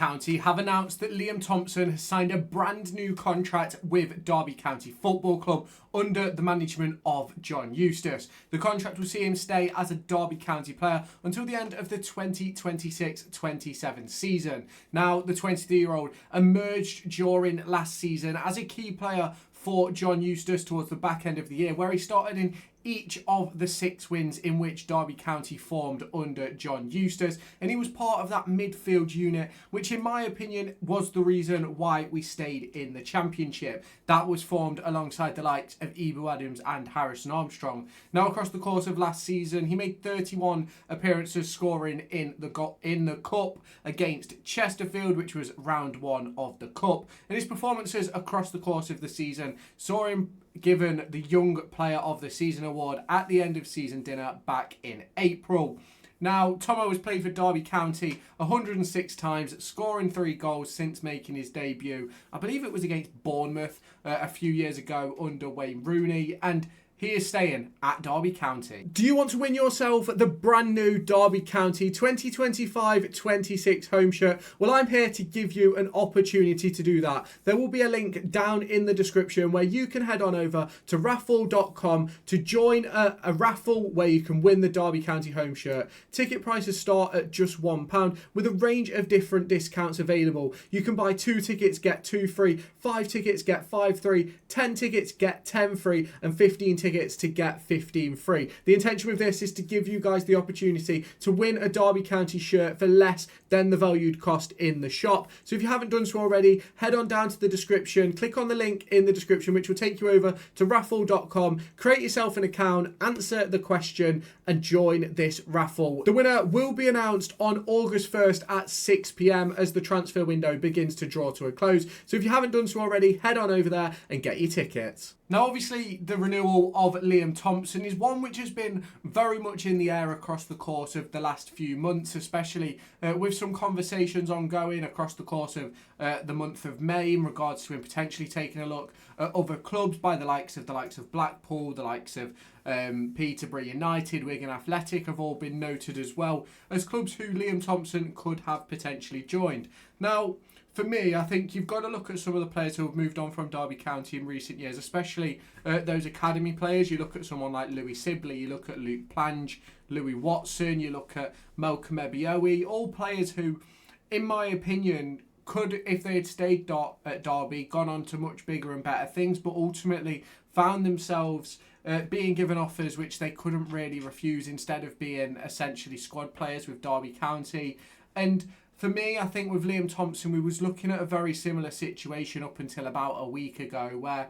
County have announced that Liam Thompson has signed a brand new contract with Derby County Football Club under the management of John Eustace. The contract will see him stay as a Derby County player until the end of the 2026-27 season. Now, the 23-year-old emerged during last season as a key player for John Eustace towards the back end of the year, where he started in each of the 6 wins in which Derby County formed under John Eustace, and he was part of that midfield unit, which in my opinion was the reason why we stayed in the Championship. That was formed alongside the likes of Ebou Adams and Harrison Armstrong. Now, across the course of last season, he made 31 appearances, scoring in the Cup against Chesterfield, which was round 1 of the Cup, and his performances across the course of the season saw him given the Young Player of the Season award at the end of season dinner back in April. Now, Tomo has played for Derby County 106 times, scoring 3 goals since making his debut. I believe it was against Bournemouth a few years ago under Wayne Rooney, and he is staying at Derby County. Do you want to win yourself the brand new Derby County 2025-26 home shirt? Well, I'm here to give you an opportunity to do that. There will be a link down in the description where you can head on over to raffle.com to join a raffle where you can win the Derby County home shirt. Ticket prices start at just £1 with a range of different discounts available. You can buy 2 tickets, get 2 free, 5 tickets, get 5 free, 10 tickets, get 10 free, and 15 tickets to get 15 free. The intention of this is to give you guys the opportunity to win a Derby County shirt for less than the valued cost in the shop. So if you haven't done so already, head on down to the description, click on the link in the description, which will take you over to raffle.com, create yourself an account, answer the question, and join this raffle. The winner will be announced on August 1st at 6 p.m. as the transfer window begins to draw to a close. So if you haven't done so already, head on over there and get your tickets. Now, obviously, the renewal of Liam Thompson is one which has been very much in the air across the course of the last few months, especially with some conversations ongoing across the course of the month of May in regards to him potentially taking a look at other clubs by the likes of Blackpool, the likes of Peterborough United, Wigan Athletic have all been noted as well as clubs who Liam Thompson could have potentially joined. Now, for me, I think you've got to look at some of the players who have moved on from Derby County in recent years, especially those academy players. You look at someone like Louis Sibley, you look at Luke Plange, Louis Watson, you look at Malcolm Ebiowei, all players who, in my opinion, could, if they had stayed at Derby, gone on to much bigger and better things, but ultimately found themselves being given offers which they couldn't really refuse, instead of being essentially squad players with Derby County. And for me, I think with Liam Thompson, we was looking at a very similar situation up until about a week ago, where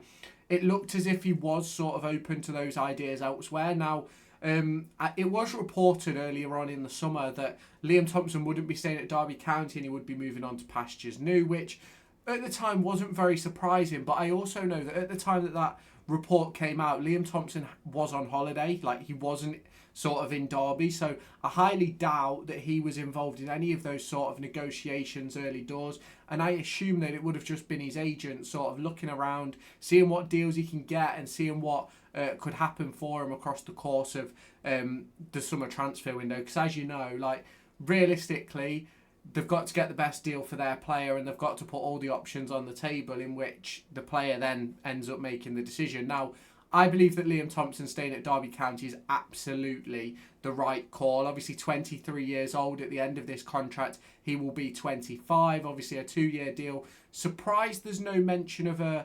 it looked as if he was sort of open to those ideas elsewhere. Now, it was reported earlier on in the summer that Liam Thompson wouldn't be staying at Derby County and he would be moving on to pastures new, which at the time wasn't very surprising. But I also know that at the time that report came out, Liam Thompson was on holiday, like he wasn't sort of in Derby, so I highly doubt that he was involved in any of those sort of negotiations early doors, and I assume that it would have just been his agent sort of looking around, seeing what deals he can get and seeing what could happen for him across the course of the summer transfer window, because as you know, like realistically, they've got to get the best deal for their player and they've got to put all the options on the table in which the player then ends up making the decision. Now, I believe that Liam Thompson staying at Derby County is absolutely the right call. Obviously 23 years old at the end of this contract. He will be 25, obviously a 2-year deal. Surprised there's no mention of a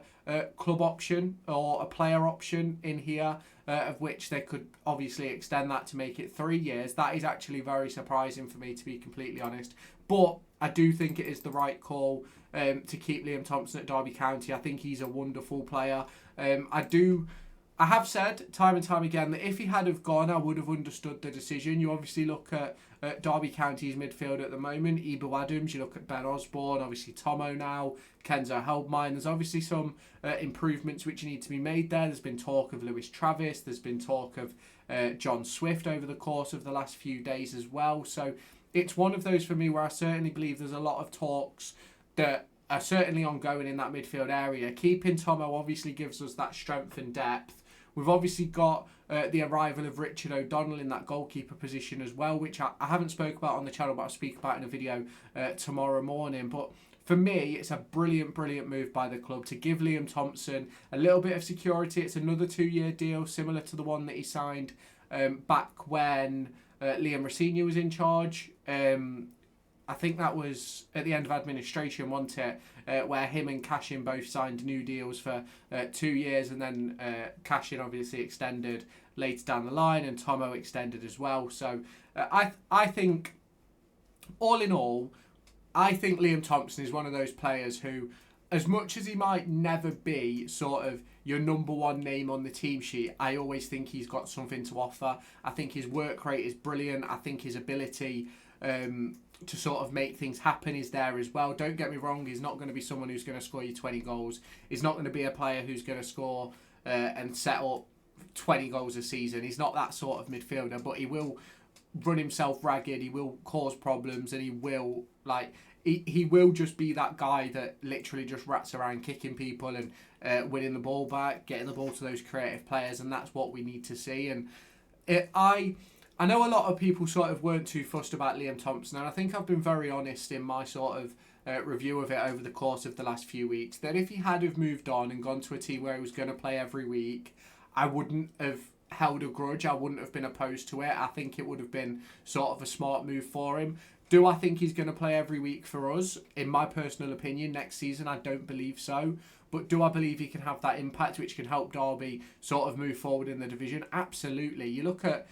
club option or a player option in here, of which they could obviously extend that to make it 3 years. That is actually very surprising for me, to be completely honest. But I do think it is the right call to keep Liam Thompson at Derby County. I think he's a wonderful player. I have said time and time again that if he had have gone, I would have understood the decision. You obviously look at Derby County's midfield at the moment, Ebou Adams, you look at Ben Osborne, obviously Tomo now, Kenzo Heldmine. There's obviously some improvements which need to be made there. There's been talk of Lewis Travis, there's been talk of John Swift over the course of the last few days as well. So it's one of those for me where I certainly believe there's a lot of talks that are certainly ongoing in that midfield area. Keeping Tomo obviously gives us that strength and depth, We've obviously got the arrival of Richard O'Donnell in that goalkeeper position as well, which I haven't spoke about on the channel, but I'll speak about in a video tomorrow morning. But for me, it's a brilliant move by the club to give Liam Thompson a little bit of security. It's another 2-year deal, similar to the one that he signed back when Liam Rosenior was in charge. I think that was at the end of administration, wasn't it? Where him and Cashin both signed new deals for 2 years, and then Cashin obviously extended later down the line, and Tomo extended as well. So I think, all in all, I think Liam Thompson is one of those players who, as much as he might never be sort of your number one name on the team sheet, I always think he's got something to offer. I think his work rate is brilliant. I think his ability to sort of make things happen is there as well. Don't get me wrong, he's not going to be someone who's going to score you 20 goals. He's not going to be a player who's going to score and set up 20 goals a season. He's not that sort of midfielder, but he will run himself ragged, he will cause problems, and he will he will just be that guy that literally just rats around kicking people and winning the ball back, getting the ball to those creative players, and that's what we need to see. And I know a lot of people sort of weren't too fussed about Liam Thompson, and I think I've been very honest in my sort of review of it over the course of the last few weeks, that if he had have moved on and gone to a team where he was going to play every week, I wouldn't have held a grudge. I wouldn't have been opposed to it. I think it would have been sort of a smart move for him. Do I think he's going to play every week for us? In my personal opinion, next season, I don't believe so. But do I believe he can have that impact which can help Derby sort of move forward in the division? Absolutely. You look at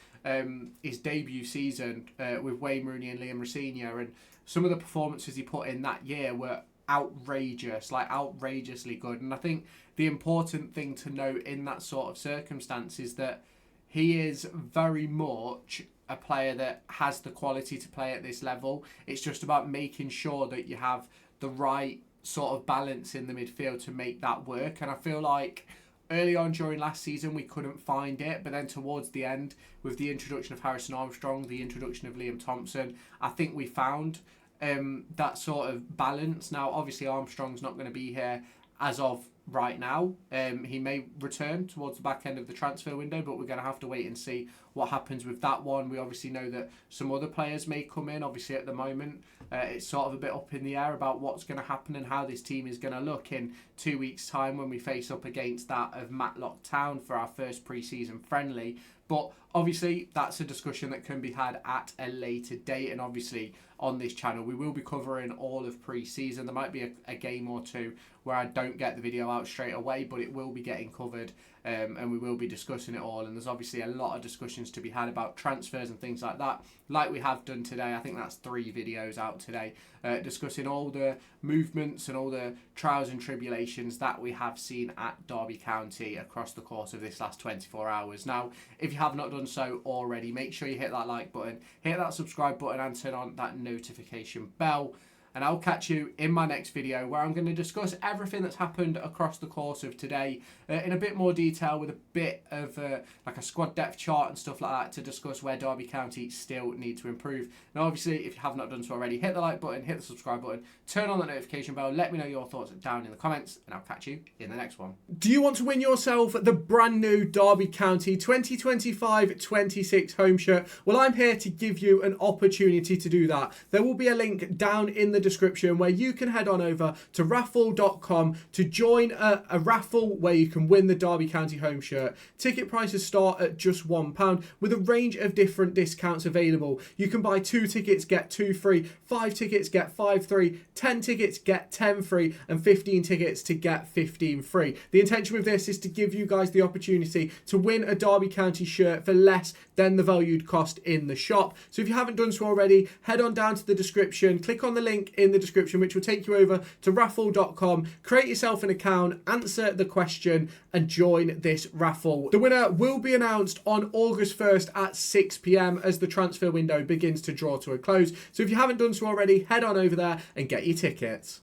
his debut season with Wayne Rooney and Liam Rosenior, and some of the performances he put in that year were outrageous, outrageously good. And I think the important thing to note in that sort of circumstance is that he is very much a player that has the quality to play at this level. It's just about making sure that you have the right sort of balance in the midfield to make that work. And I feel like early on during last season we couldn't find it, but then towards the end, with the introduction of Harrison Armstrong, the introduction of Liam Thompson, I think we found that sort of balance. Now obviously Armstrong's not going to be here as of right now. He may return towards the back end of the transfer window, but we're going to have to wait and see what happens with that one. We obviously know that some other players may come in. Obviously at the moment it's sort of a bit up in the air about what's going to happen and how this team is going to look in 2 weeks time when we face up against that of Matlock Town for our first pre-season friendly. But obviously that's a discussion that can be had at a later date, and obviously on this channel we will be covering all of pre-season. There might be a game or two where I don't get the video out straight away, but it will be getting covered and we will be discussing it all. And there's obviously a lot of discussions to be had about transfers and things like that, like we have done today. I think that's 3 videos out today discussing all the movements and all the trials and tribulations that we have seen at Derby County across the course of this last 24 hours. Now, if you have not done so already, make sure you hit that like button, hit that subscribe button, and turn on that notification bell. And I'll catch you in my next video, where I'm going to discuss everything that's happened across the course of today in a bit more detail, with a bit of like a squad depth chart and stuff like that, to discuss where Derby County still need to improve. Now obviously if you have not done so already, hit the like button, hit the subscribe button, turn on the notification bell, let me know your thoughts down in the comments, and I'll catch you in the next one. Do you want to win yourself the brand new Derby County 2025-26 home shirt? Well, I'm here to give you an opportunity to do that. There will be a link down in the description where you can head on over to raffle.com to join a raffle where you can win the Derby County home shirt. Ticket prices start at just £1 with a range of different discounts available. You can buy 2 tickets, get 2 free, 5 tickets, get 5 free, 10 tickets, get 10 free, and 15 tickets to get 15 free. The intention with this is to give you guys the opportunity to win a Derby County shirt for less than the valued cost in the shop. So if you haven't done so already, head on down to the description, click on the link in the description, which will take you over to raffle.com, create yourself an account, answer the question, and join this raffle. The winner will be announced on August 1st at 6 p.m. as the transfer window begins to draw to a close. So if you haven't done so already, head on over there and get your tickets.